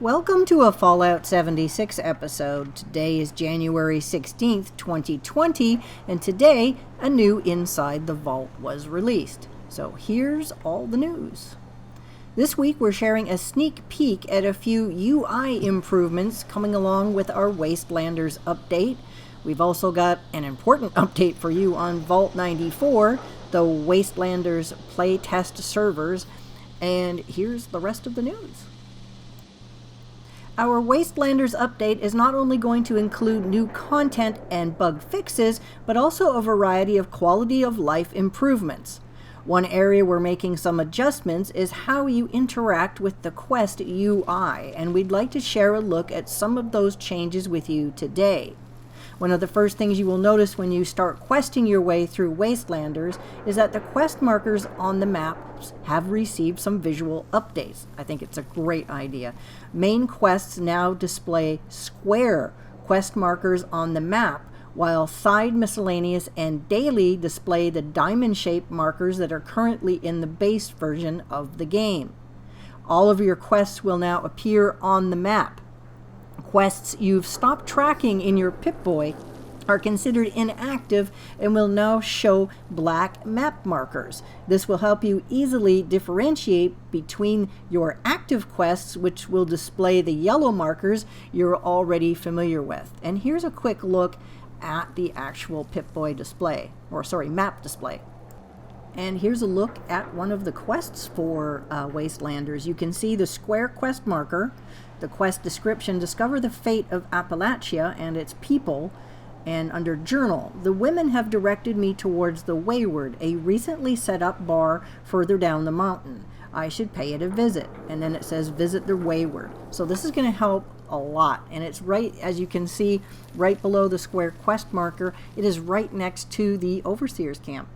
Welcome to a Fallout 76 episode. Today is January 16th, 2020, and today a new Inside the Vault was released. So here's all the news. This week we're sharing a sneak peek at a few UI improvements coming along with our Wastelanders update. We've also got an important update for you on Vault 94, the Wastelanders playtest servers, and here's the rest of the news. Our Wastelanders update is not only going to include new content and bug fixes, but also a variety of quality of life improvements. One area we're making some adjustments is how you interact with the Quest UI, and we'd like to share a look at some of those changes with you today. One of the first things you will notice when you start questing your way through Wastelanders is that the quest markers on the maps have received some visual updates. I think it's a great idea. Main quests now display square quest markers on the map, while side miscellaneous and daily display the diamond-shaped markers that are currently in the base version of the game. All of your quests will now appear on the map. Quests you've stopped tracking in your Pip-Boy are considered inactive and will now show black map markers. This will help you easily differentiate between your active quests, which will display the yellow markers you're already familiar with. And here's a quick look at the actual Pip-Boy display, map display. And here's a look at one of the quests for Wastelanders. You can see the square quest marker, the quest description, discover the fate of Appalachia and its people, and under journal, the women have directed me towards the Wayward, a recently set up bar further down the mountain. I should pay it a visit. And then it says visit the Wayward. So this is going to help a lot, and it's right, as you can see, right below the square quest marker. It is right next to the Overseer's camp.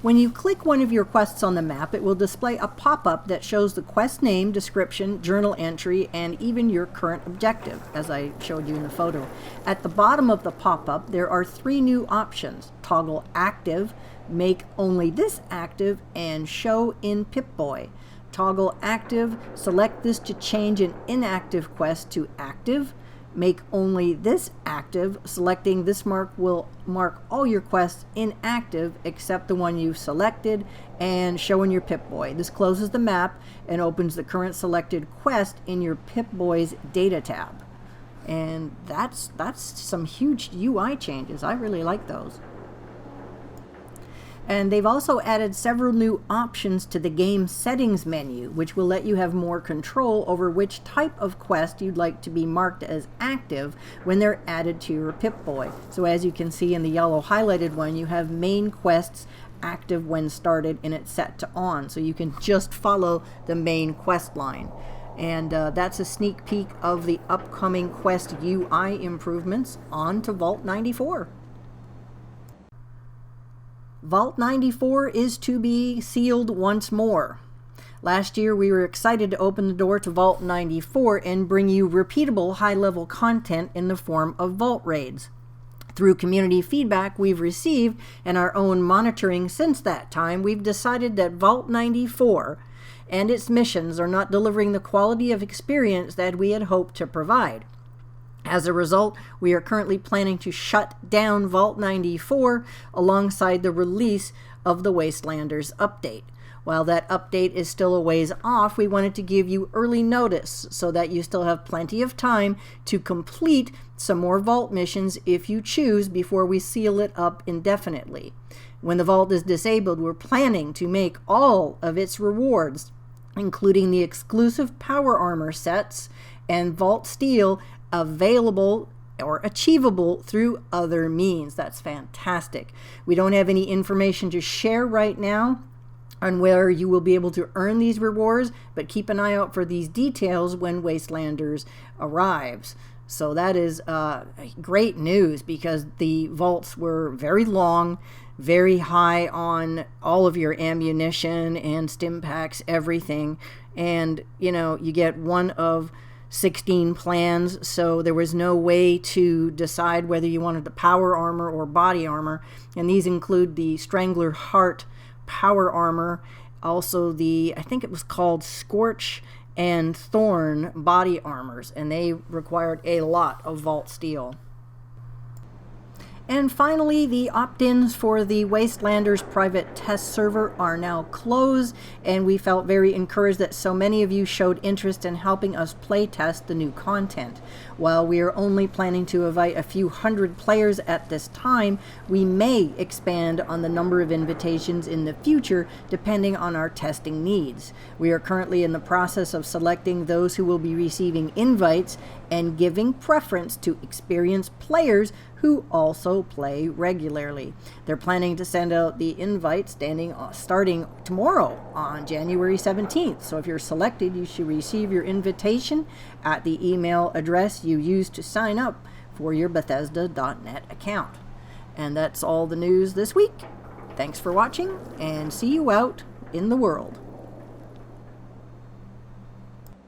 When you click one of your quests on the map, it will display a pop-up that shows the quest name, description, journal entry, and even your current objective, as I showed you in the photo. At the bottom of the pop-up, there are three new options: toggle active, make only this active, and show in Pip-Boy. Toggle active, select this to change an inactive quest to active. Make only this active, selecting this mark will mark all your quests inactive except the one you've selected, and show in your Pip-Boy. This closes the map and opens the current selected quest in your Pip-Boy's data tab. And that's some huge UI changes. I really like those. And they've also added several new options to the game settings menu, which will let you have more control over which type of quest you'd like to be marked as active when they're added to your Pip-Boy. So as you can see in the yellow highlighted one, you have main quests active when started and it's set to on. So you can just follow the main quest line. And that's a sneak peek of the upcoming quest UI improvements on to Vault 94. Vault 94 is to be sealed once more. Last year we were excited to open the door to Vault 94 and bring you repeatable high-level content in the form of Vault raids. Through community feedback we've received and our own monitoring since that time, we've decided that Vault 94 and its missions are not delivering the quality of experience that we had hoped to provide. As a result, we are currently planning to shut down Vault 94 alongside the release of the Wastelanders update. While that update is still a ways off, we wanted to give you early notice so that you still have plenty of time to complete some more Vault missions if you choose before we seal it up indefinitely. When the Vault is disabled, we're planning to make all of its rewards, including the exclusive power armor sets and Vault Steel, available or achievable through other means. That's fantastic. We don't have any information to share right now on where you will be able to earn these rewards, but keep an eye out for these details when Wastelanders arrives. So that is great news, because the vaults were very long, very high on all of your ammunition and stim packs, everything. And, you know, you get one of 16 plans, so there was no way to decide whether you wanted the power armor or body armor. And these include the Strangler Heart power armor, also the, I think it was called Scorch, and Thorn body armors, and they required a lot of vault steel. And finally, the opt-ins for the Wastelanders private test server are now closed, and we felt very encouraged that so many of you showed interest in helping us play test the new content. While we are only planning to invite a few hundred players at this time, we may expand on the number of invitations in the future depending on our testing needs. We are currently in the process of selecting those who will be receiving invites and giving preference to experienced players who also play regularly. They're planning to send out the invite starting tomorrow on January 17th. So if you're selected, you should receive your invitation at the email address you used to sign up for your Bethesda.net account. And that's all the news this week. Thanks for watching, and see you out in the world.